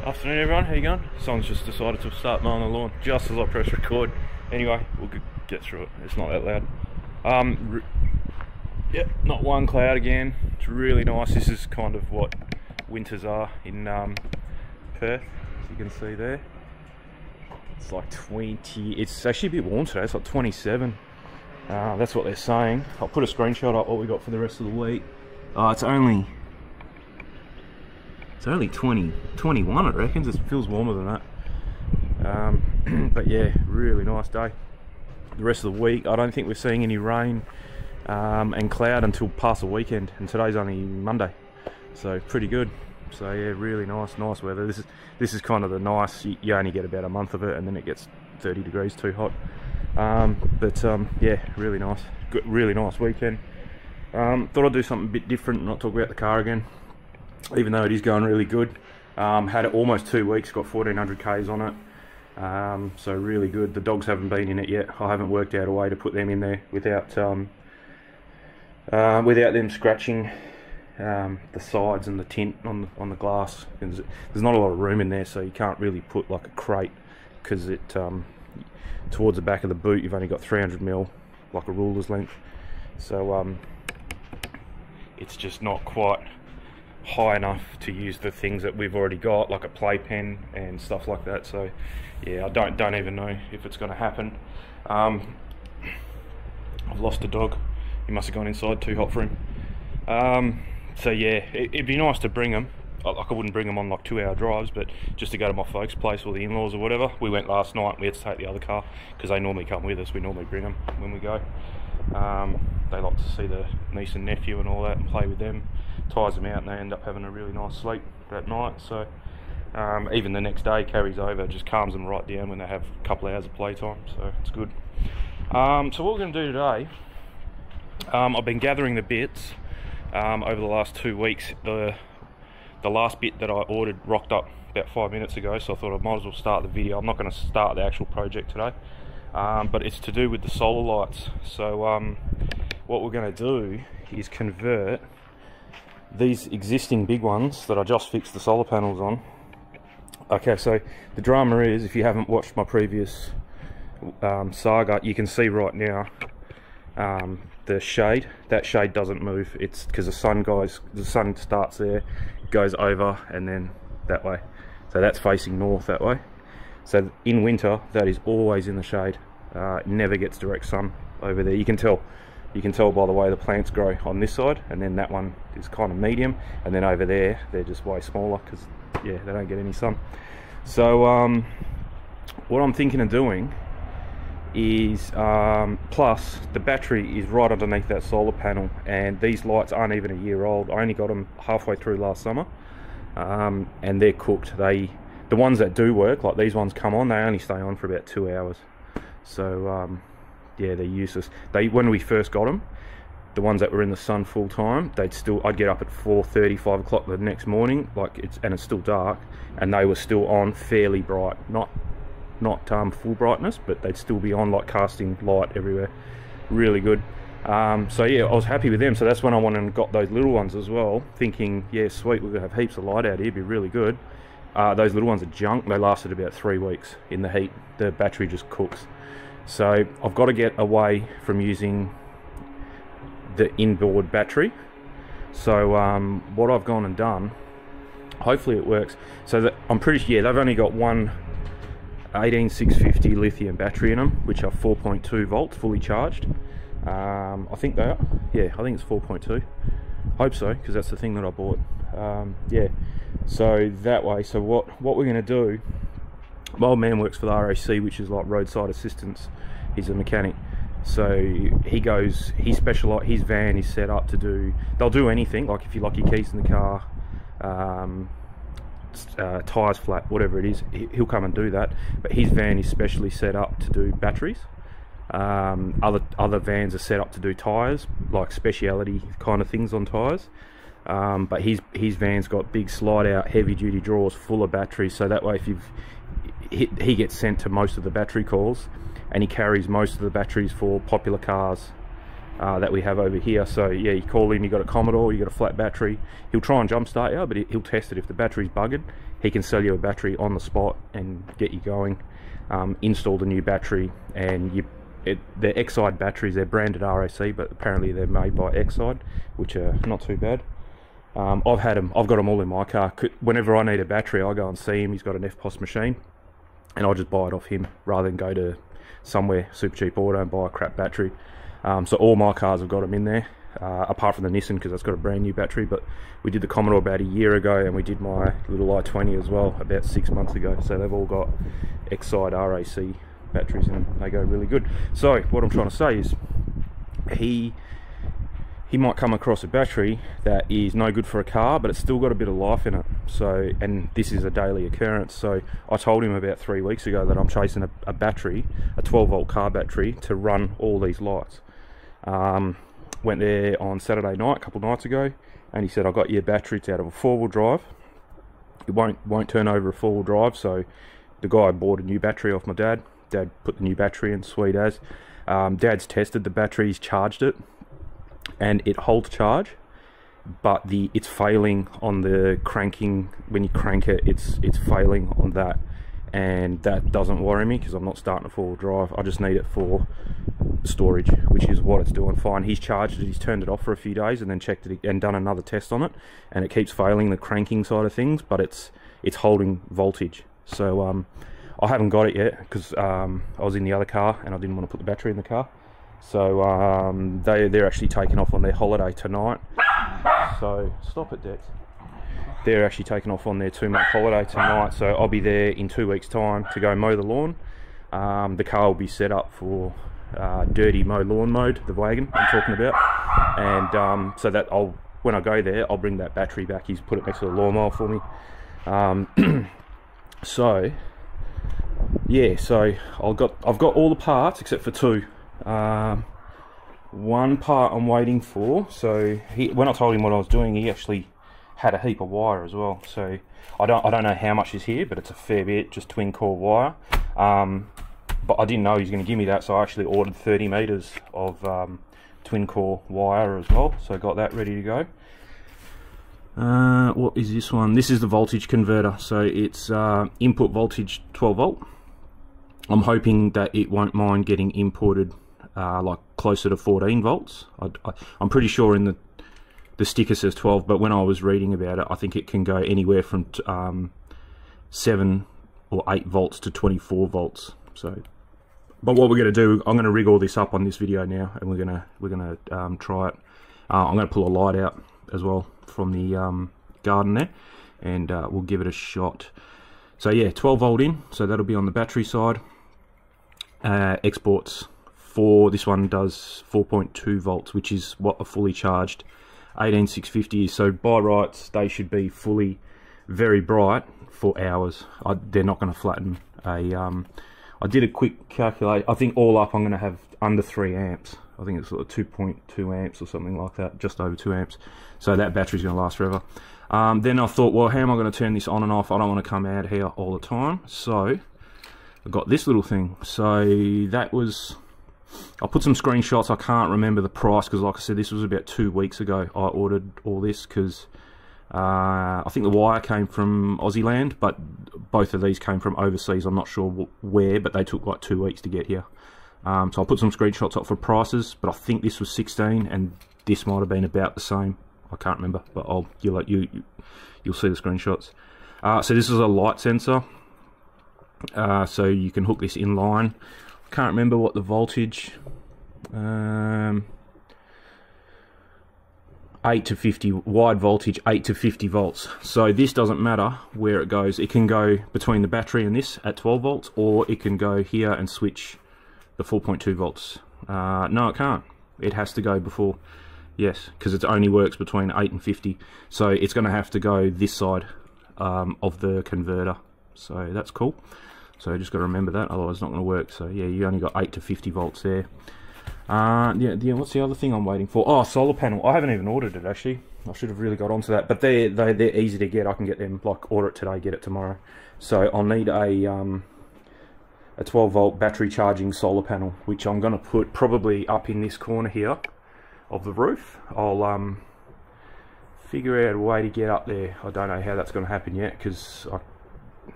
Afternoon everyone, how you going? Someone's just decided to start mowing the lawn just as I press record. Anyway, we'll get through it, it's not that loud. Yep, not one cloud again. It's really nice. This is kind of what winters are in Perth, as you can see there. It's like 20, it's actually a bit warm today, it's like 27. That's what they're saying. I'll put a screenshot up what we got for the rest of the week. It's only 20, 21 I reckon. It feels warmer than that. But yeah, really nice day. The rest of the week, I don't think we're seeing any rain and cloud until past the weekend, and today's only Monday, so pretty good. So yeah, really nice weather. This is kind of the nice, you only get about a month of it and then it gets 30 degrees too hot. Yeah, really nice. Good, really nice weekend. Thought I'd do something a bit different and not talk about the car again, even though it is going really good. Had it almost 2 weeks, got 1400 Ks on it. So really good. The dogs haven't been in it yet. I haven't worked out a way to put them in there without them scratching the sides and the tint on the glass. There's not a lot of room in there, so you can't really put like a crate, because it towards the back of the boot you've only got 300mm, like a ruler's length. So it's just not quite high enough to use the things that we've already got, like a playpen and stuff like that. So yeah, I don't even know if it's going to happen. I've lost a dog. He must have gone inside, too hot for him. So yeah, it'd be nice to bring them. Like, I wouldn't bring them on like 2-hour drives, but just to go to my folks' place or the in-laws or whatever. We went last night. We had to take the other car because they normally come with us. We normally bring them when we go. They like to see the niece and nephew and all that and play with them. Tires them out and they end up having a really nice sleep that night. So even the next day carries over, just calms them right down when they have a couple of hours of playtime. So it's good. So what we're going to do today, I've been gathering the bits over the last 2 weeks. The last bit that I ordered rocked up about 5 minutes ago, so I thought I might as well start the video. I'm not going to start the actual project today, but it's to do with the solar lights. So what we're going to do is convert these existing big ones that I just fixed the solar panels on. Okay, so the drama is, if you haven't watched my previous saga, you can see right now the shade. That shade doesn't move. It's because the sun starts there, goes over, and then that way. So that's facing north that way. So in winter, that is always in the shade. It never gets direct sun over there. You can tell by the way the plants grow on this side, and then that one is kind of medium, and then over there they're just way smaller because yeah, they don't get any sun. So what I'm thinking of doing is, plus the battery is right underneath that solar panel, and these lights aren't even a year old. I only got them halfway through last summer, and they're cooked. The ones that do work, like these ones come on, they only stay on for about 2 hours. So yeah, they're useless. When we first got them, the ones that were in the sun full time, I'd get up at 4:30, 5 o'clock the next morning, and it's still dark, and they were still on fairly bright, not full brightness, but they'd still be on, like casting light everywhere. Really good. So yeah, I was happy with them. So that's when I went and got those little ones as well, thinking, yeah, sweet, we're gonna have heaps of light out here, it'd be really good. Those little ones are junk. They lasted about 3 weeks in the heat. The battery just cooks. So I've got to get away from using the inboard battery. So what I've gone and done, hopefully it works, so that I'm pretty sure, yeah, they've only got one 18650 lithium battery in them, which are 4.2 volts fully charged. I think they are, yeah, I think it's 4.2. Hope so, because that's the thing that I bought. Yeah, so that way, so what we're going to do, my old man works for the RAC, which is like roadside assistance. He's a mechanic, so his van is set up to do, they'll do anything, like if you lock your keys in the car, tires flat, whatever it is, he'll come and do that. But his van is specially set up to do batteries. Other vans are set up to do tires, like speciality kind of things on tires. But his van's got big slide out heavy duty drawers full of batteries, so that way if he gets sent to most of the battery calls, and he carries most of the batteries for popular cars that we have over here. So yeah, you call in, you got a Commodore, you got a flat battery, he'll try and jump start you, but he'll test it. If the battery's buggered, he can sell you a battery on the spot and get you going. Install the new battery, and they're Exide batteries. They're branded RAC, but apparently they're made by Exide, which are not too bad. I've got them all in my car. Whenever I need a battery, I go and see him. He's got an FPOS machine, and I'll just buy it off him rather than go to somewhere super cheap auto and buy a crap battery. So all my cars have got them in there, apart from the Nissan, because it's got a brand new battery. But we did the Commodore about a year ago, and we did my little i20 as well about 6 months ago. So they've all got Exide RAC batteries in them. They go really good. So what I'm trying to say is, he might come across a battery that is no good for a car, but it's still got a bit of life in it. So, and this is a daily occurrence. So I told him about 3 weeks ago that I'm chasing a battery, a 12-volt car battery, to run all these lights. Went there on Saturday night, a couple of nights ago, and he said, I got your battery. It's out of a 4-wheel drive. It won't turn over a 4-wheel drive. So the guy bought a new battery off my dad. Dad put the new battery in, sweet as. Dad's tested the battery, he's charged it, and it holds charge, but it's failing on the cranking. When you crank it, it's failing on that, and that doesn't worry me because I'm not starting a 4-wheel drive. I just need it for storage, which is what it's doing fine. He's charged it, he's turned it off for a few days and then checked it and done another test on it, and it keeps failing the cranking side of things, but it's holding voltage. So I haven't got it yet because I was in the other car and I didn't want to put the battery in the car. So they're actually taking off on their holiday tonight. So stop it, Dex. They're actually taking off on their 2-month holiday tonight. So I'll be there in 2 weeks' time to go mow the lawn. The car will be set up for dirty mow lawn mode, the wagon I'm talking about. And so that when I go there, I'll bring that battery back. He's put it next to the lawnmower for me. So yeah, so I've got all the parts except for 2. One part I'm waiting for. So when I told him what I was doing, he actually had a heap of wire as well. So I don't know how much is here, but it's a fair bit, just twin core wire. But I didn't know he was going to give me that, so I actually ordered 30 meters of twin core wire as well. So I got that ready to go. What is this one? This is the voltage converter. So it's input voltage 12 volt. I'm hoping that it won't mind getting imported like closer to 14 volts. I'm pretty sure in the sticker says 12, but when I was reading about it, I think it can go anywhere from 7 or 8 volts to 24 volts. So, but what we're going to do, I'm going to rig all this up on this video now, and we're gonna try it. I'm going to pull a light out as well from the garden there, and we'll give it a shot. So yeah, 12 volt in, so that'll be on the battery side. Exports for this one does 4.2 volts, which is what a fully charged 18650 is. So by rights, they should be fully very bright for hours. They're not going to flatten a. I did a quick calculate. I think all up, I'm going to have under 3 amps. I think it's sort of 2.2 amps or something like that, just over 2 amps. So that battery's going to last forever. Then I thought, well, how am I going to turn this on and off? I don't want to come out here all the time. So I got this little thing. So that was, I'll put some screenshots. I can't remember the price because, like I said, this was about 2 weeks ago. I ordered all this because I think the wire came from Aussieland, but both of these came from overseas. I'm not sure where, but they took like 2 weeks to get here. So I'll put some screenshots up for prices, but I think this was 16 and this might have been about the same. I can't remember, but you'll see the screenshots. So this is a light sensor, so you can hook this in line. I can't remember what the voltage, 8 to 50 wide voltage, 8 to 50 volts. So this doesn't matter where it goes. It can go between the battery and this at 12 volts, or it can go here and switch the 4.2 volts. No, it can't. It has to go before. Yes, because it only works between 8 and 50. So it's going to have to go this side of the converter. So that's cool. So just got to remember that, otherwise it's not going to work. So yeah, you only got 8 to 50 volts there. Yeah, what's the other thing I'm waiting for? Oh, solar panel. I haven't even ordered it actually. I should have really got onto that. But they're easy to get. I can get them, like, order it today, get it tomorrow. So I'll need a 12 volt battery charging solar panel, which I'm going to put probably up in this corner here. of the roof. I'll figure out a way to get up there. I don't know how that's going to happen yet, because I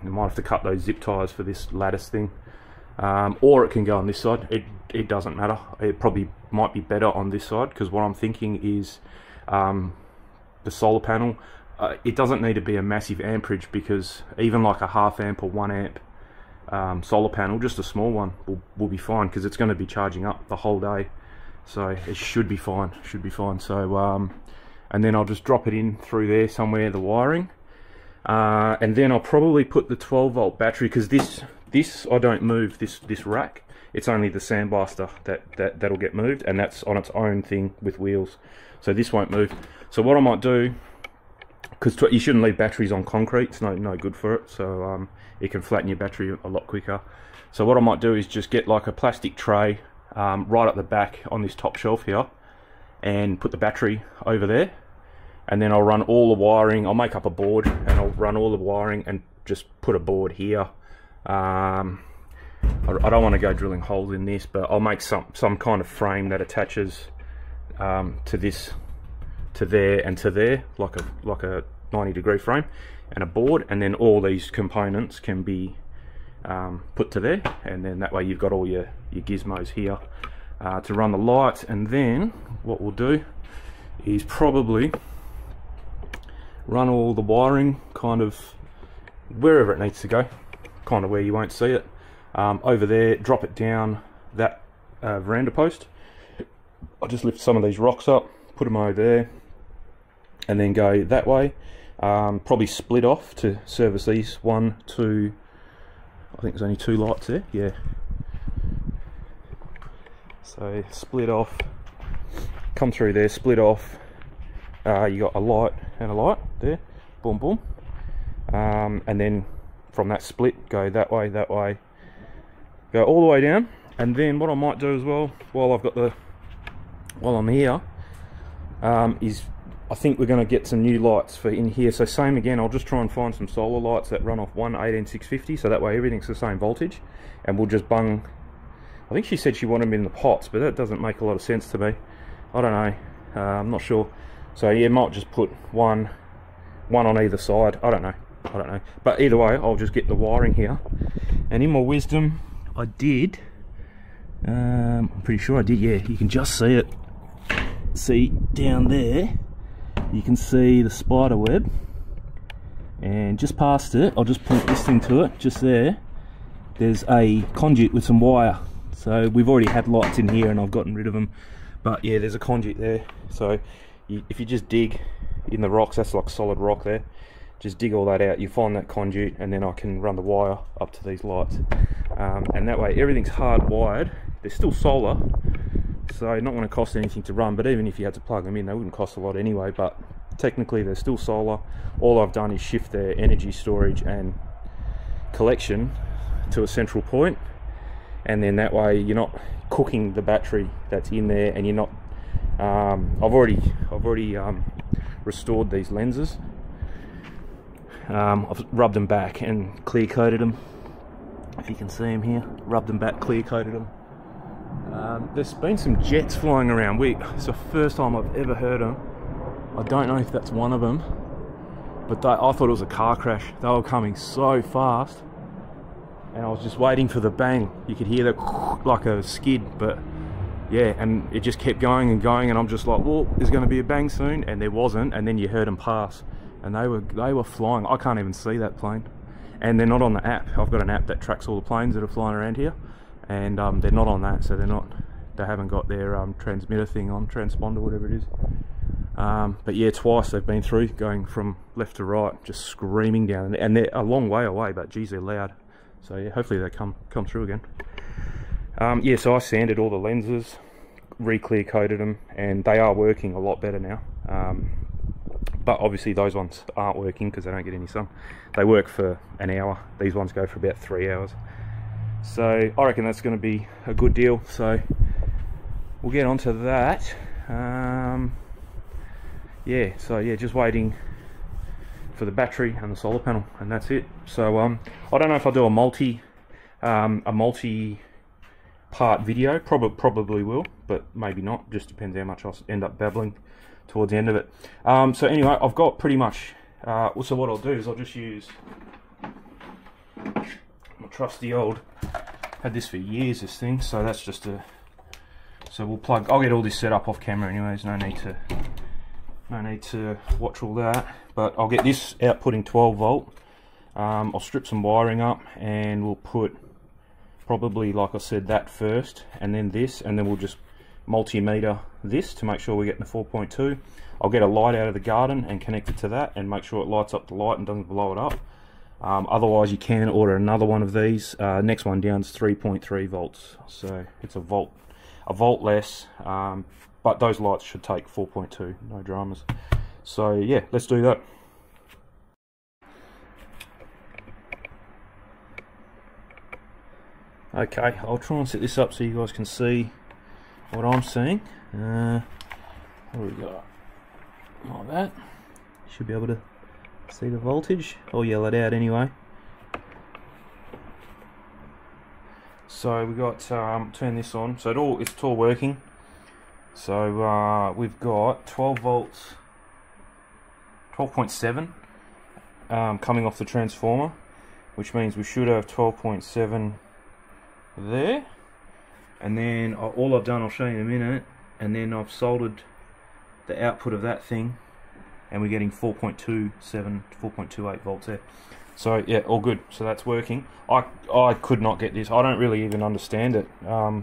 might have to cut those zip ties for this lattice thing, or it can go on this side. It doesn't matter. It probably might be better on this side, because what I'm thinking is the solar panel, it doesn't need to be a massive amperage, because even like a 1/2 amp or 1 amp solar panel, just a small one, will be fine, because it's going to be charging up the whole day. So it should be fine, So and then I'll just drop it in through there somewhere, the wiring, and then I'll probably put the 12-volt battery, because this I don't move, this rack. It's only the sandblaster that'll get moved, and that's on its own thing with wheels, so this won't move. So what I might do, because you shouldn't leave batteries on concrete, it's no good for it, so it can flatten your battery a lot quicker. So what I might do is just get like a plastic tray right at the back on this top shelf here, and put the battery over there, and then I'll run all the wiring. I'll make up a board and I'll run all the wiring and just put a board here. I don't want to go drilling holes in this, but I'll make some kind of frame that attaches to this, to there and to there, like a 90-degree frame, and a board, and then all these components can be put to there, and then that way you've got all your gizmos here to run the lights. And then what we'll do is probably run all the wiring kind of wherever it needs to go, kind of where you won't see it, over there, drop it down that veranda post. I'll just lift some of these rocks up, put them over there, and then go that way. Probably split off to service these 1, 2, I think there's only 2 lights there, yeah. So split off, come through there, split off. You got a light and a light there, boom boom, and then from that split go that way, go all the way down. And then what I might do as well, while I'm here, is I think we're going to get some new lights for in here. So same again, I'll just try and find some solar lights that run off 18650, so that way everything's the same voltage, and we'll just bung. I think she said she wanted them in the pots, but that doesn't make a lot of sense to me. I don't know, I'm not sure. So yeah, might just put one on either side. I don't know. But either way, I'll just get the wiring here. And in my wisdom, I did. I'm pretty sure I did. Yeah, you can just see it. See down there, you can see the spider web, and just past it, I'll just point this thing to it. Just there, there's a conduit with some wire. So we've already had lights in here, and I've gotten rid of them. But yeah, there's a conduit there. So if you just dig in the rocks, that's like solid rock there, just dig all that out, you find that conduit, and then I can run the wire up to these lights, and that way everything's hardwired. They're still solar, so not going to cost anything to run, but even if you had to plug them in, they wouldn't cost a lot anyway. But technically they're still solar. All I've done is shift their energy storage and collection to a central point, and then that way you're not cooking the battery that's in there, and you're not I've already restored these lenses. I've rubbed them back and clear coated them, if you can see them here. Rubbed them back, clear coated them. There's been some jets flying around. It's the first time I've ever heard them. I don't know if that's one of them, but I thought it was a car crash. They were coming so fast, and I was just waiting for the bang. You could hear that like a skid, but yeah, and it just kept going and going, and I'm just like, well, there's going to be a bang soon, and there wasn't. And then you heard them pass, and they were flying. I can't even see that plane, and they're not on the app. I've got an app that tracks all the planes that are flying around here, and they're not on that, so they haven't got their transmitter thing on, transponder, whatever it is. But yeah, twice they've been through, going from left to right, just screaming down, and they're a long way away, but geez, they're loud. So yeah, hopefully they come through again. Yeah, so I sanded all the lenses, re-clear coated them, and they are working a lot better now. But obviously those ones aren't working because they don't get any sun. They work for an hour. These ones go for about 3 hours. So I reckon that's going to be a good deal. So we'll get onto that. Yeah, so yeah, just waiting for the battery and the solar panel, and that's it. So I don't know if I'll do a multi part video. Probably will, but maybe not. Just depends how much I'll end up babbling towards the end of it. So anyway, I've got pretty much. So what I'll do is I'll just use my trusty old. Had this for years, this thing. So that's just a. So we'll plug. I'll get all this set up off camera, anyways. No need to watch all that. But I'll get this outputting 12 volt. I'll strip some wiring up, and we'll put probably, like I said, that first, and then this, and then we'll just multimeter this to make sure we're getting a 4.2. I'll get a light out of the garden and connect it to that and make sure it lights up the light and doesn't blow it up. Otherwise you can order another one of these. Next one down is 3.3 volts, so it's a volt less, but those lights should take 4.2, no dramas. So yeah, let's do that. Okay, I'll try and set this up so you guys can see what I'm seeing. What do we got? Like that. Should be able to see the voltage. I'll yell it out anyway. So we got turn this on. So it's all working. So we've got 12 volts, 12.7 coming off the transformer, which means we should have 12.7 there. And then all I've done, I'll show you in a minute, and then I've soldered the output of that thing, and we're getting 4.27, 4.28 volts there. So yeah, all good. So that's working. I could not get this. I don't really even understand it. I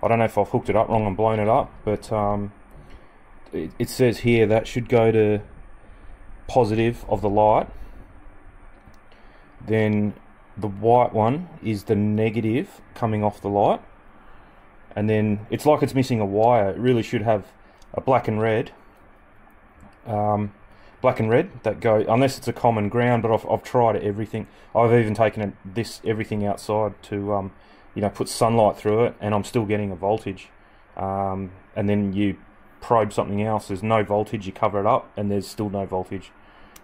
don't know if I've hooked it up wrong and blown it up, but it says here that should go to positive of the light. Then the white one is the negative coming off the light. And then it's like it's missing a wire. It really should have a black and red that go, unless it's a common ground, but I've tried everything. I've even taken everything outside to you know, put sunlight through it, and I'm still getting a voltage. And then you probe something else, there's no voltage, you cover it up and there's still no voltage.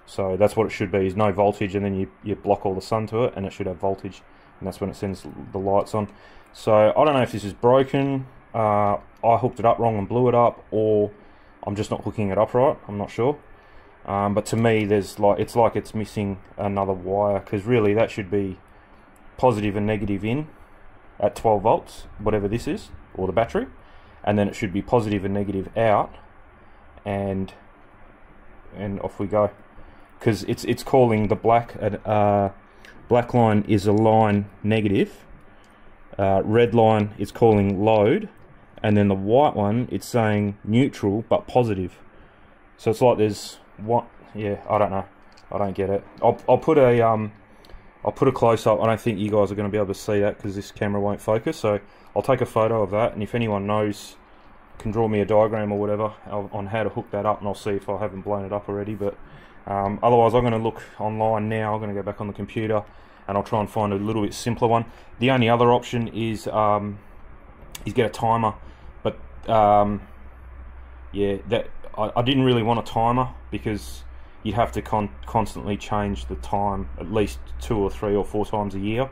So that's what it should be, is no voltage, and then you block all the sun to it and it should have voltage, and that's when it sends the lights on. So I don't know if this is broken, I hooked it up wrong and blew it up, or I'm just not hooking it up right, I'm not sure. But to me it's like it's missing another wire, because really that should be positive and negative in at 12 volts, whatever this is, or the battery, and then it should be positive and negative out, and off we go. Because it's calling the black line is a line negative, red line is calling load, and then the white one it's saying neutral but positive. So it's like there's what, yeah, I don't know, I don't get it. I'll put a close up. I don't think you guys are going to be able to see that because this camera won't focus, so I'll take a photo of that, and if anyone knows, can draw me a diagram or whatever on how to hook that up, and I'll see if I haven't blown it up already. But otherwise I'm going to look online now. I'm going to go back on the computer and I'll try and find a little bit simpler one. The only other option is get a timer, but yeah, that I didn't really want a timer, because you'd have to constantly change the time at least 2 or 3 or 4 times a year,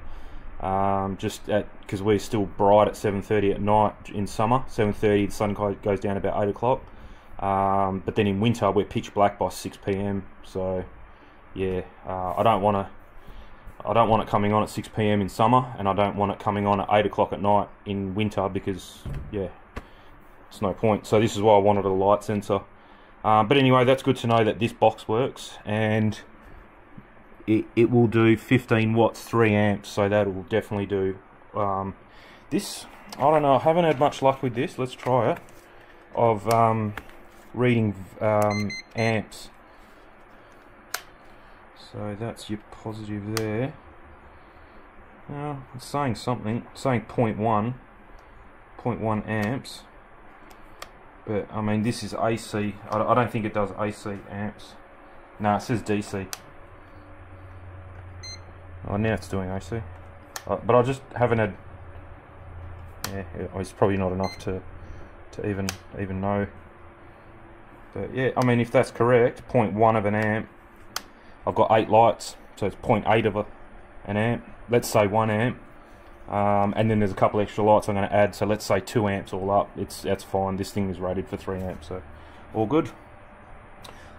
because we're still bright at 7:30 at night in summer. 7:30 the sun goes down about 8 o'clock, but then in winter we're pitch black by 6 PM. So yeah, I don't want it coming on at 6 PM in summer, and I don't want it coming on at 8 o'clock at night in winter, because yeah, it's no point. So this is why I wanted a light sensor. But anyway, that's good to know that this box works, and it will do 15 watts, 3 amps, so that will definitely do. This, I don't know, I haven't had much luck with this. Let's try it, of reading amps. So that's your positive there. Now it's saying something, it's saying 0.1 amps. But I mean, this is AC. I don't think it does AC amps. No, it says DC. Oh, now it's doing AC. But I just haven't had. Yeah, it's probably not enough to even know. But yeah, I mean, if that's correct, 0.1 of an amp. I've got 8 lights, so it's 0.8 of an amp. Let's say 1 amp. And then there's a couple extra lights I'm going to add, so let's say 2 amps all up. That's fine. This thing is rated for 3 amps, so all good.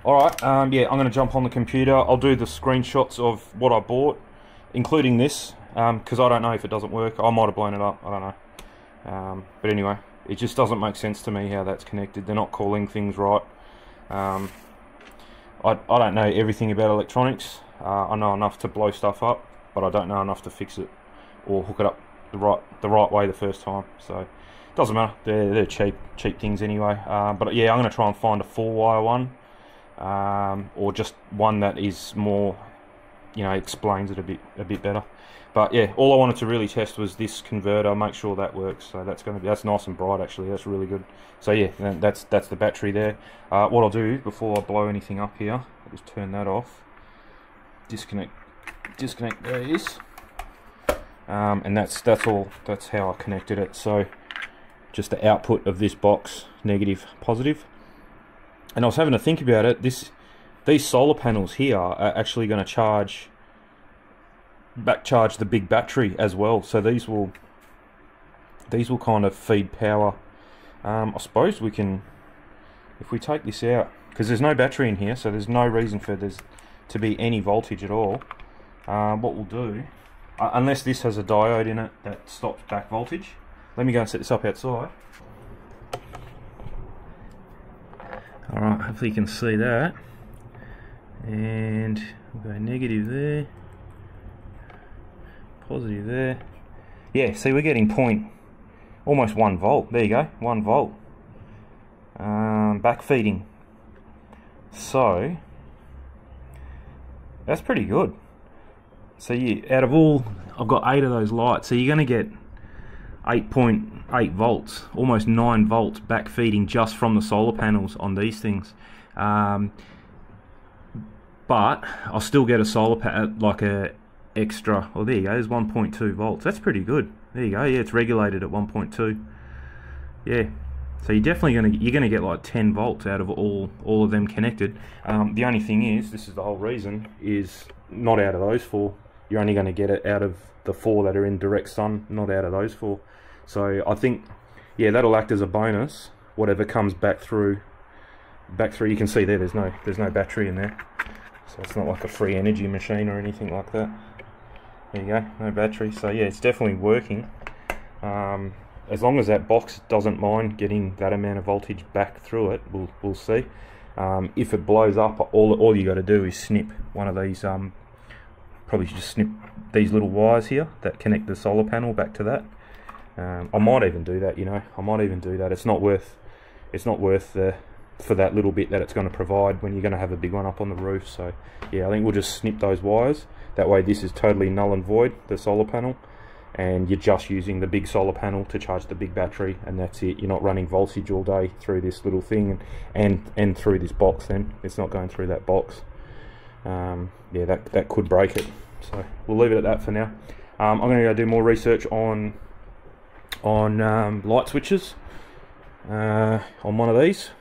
Alright, yeah, I'm going to jump on the computer. I'll do the screenshots of what I bought, including this, because I don't know if it doesn't work. I might have blown it up, I don't know. But anyway, it just doesn't make sense to me how that's connected. They're not calling things right. I don't know everything about electronics. I know enough to blow stuff up, but I don't know enough to fix it or hook it up the right way the first time. So it doesn't matter. They're cheap things anyway. But yeah, I'm going to try and find a 4-wire one, or just one that is more, you know, explains it a bit better. But yeah, all I wanted to really test was this converter, make sure that works. So that's nice and bright actually. That's really good. So yeah, that's the battery there. What I'll do before I blow anything up here, I'll just turn that off. Disconnect these. And that's all. That's how I connected it. So just the output of this box, negative, positive. And I was having to think about it. These solar panels here are actually going to back charge the big battery as well. So these will kind of feed power. I suppose we can, if we take this out, because there's no battery in here, so there's no reason for there to be any voltage at all. What we'll do, unless this has a diode in it that stops back voltage. Let me go and set this up outside. Alright, hopefully you can see that. And we'll go negative there, positive there. Yeah, see, we're getting almost 1 volt. There you go, 1 volt. Back feeding. So that's pretty good. So out of all, I've got 8 of those lights, so you're going to get 8.8 volts, almost 9 volts back feeding just from the solar panels on these things. But I'll still get a solar panel, like a extra, oh there you go, there's 1.2 volts. That's pretty good. There you go, yeah, it's regulated at 1.2. Yeah, so you're definitely gonna get like 10 volts out of all of them connected. The only thing is, this is the whole reason, is not out of those 4. You're only going to get it out of the 4 that are in direct sun, not out of those 4. So I think, yeah, that'll act as a bonus. Whatever comes back through, you can see there, there's no battery in there. So it's not like a free energy machine or anything like that. There you go, no battery. So yeah, it's definitely working. As long as that box doesn't mind getting that amount of voltage back through it, we'll see. If it blows up, all you got to do is snip one of these. Probably just snip these little wires here that connect the solar panel back to that. I might even do that, you know. I might even do that. It's not worth for that little bit that it's going to provide when you're going to have a big one up on the roof. So yeah, I think we'll just snip those wires. That way this is totally null and void, the solar panel, and you're just using the big solar panel to charge the big battery, and that's it. You're not running voltage all day through this little thing and through this box. Then it's not going through that box. Yeah, that could break it, so we'll leave it at that for now. I'm going to go do more research on light switches on one of these.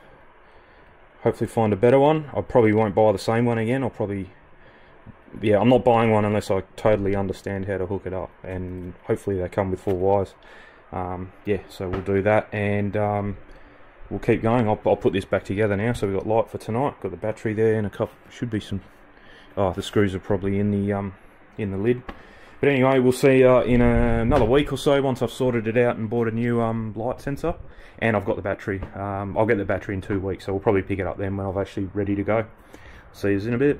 Hopefully find a better one. I probably won't buy the same one again. I'm not buying one unless I totally understand how to hook it up, and hopefully they come with 4 wires. Yeah, so we'll do that, and we'll keep going. I'll put this back together now. So we've got light for tonight, got the battery there, and a couple, should be some, the screws are probably in the lid. But anyway, we'll see in another week or so, once I've sorted it out and bought a new light sensor, and I've got the battery. I'll get the battery in 2 weeks, so we'll probably pick it up then when I'm actually ready to go. See you in a bit.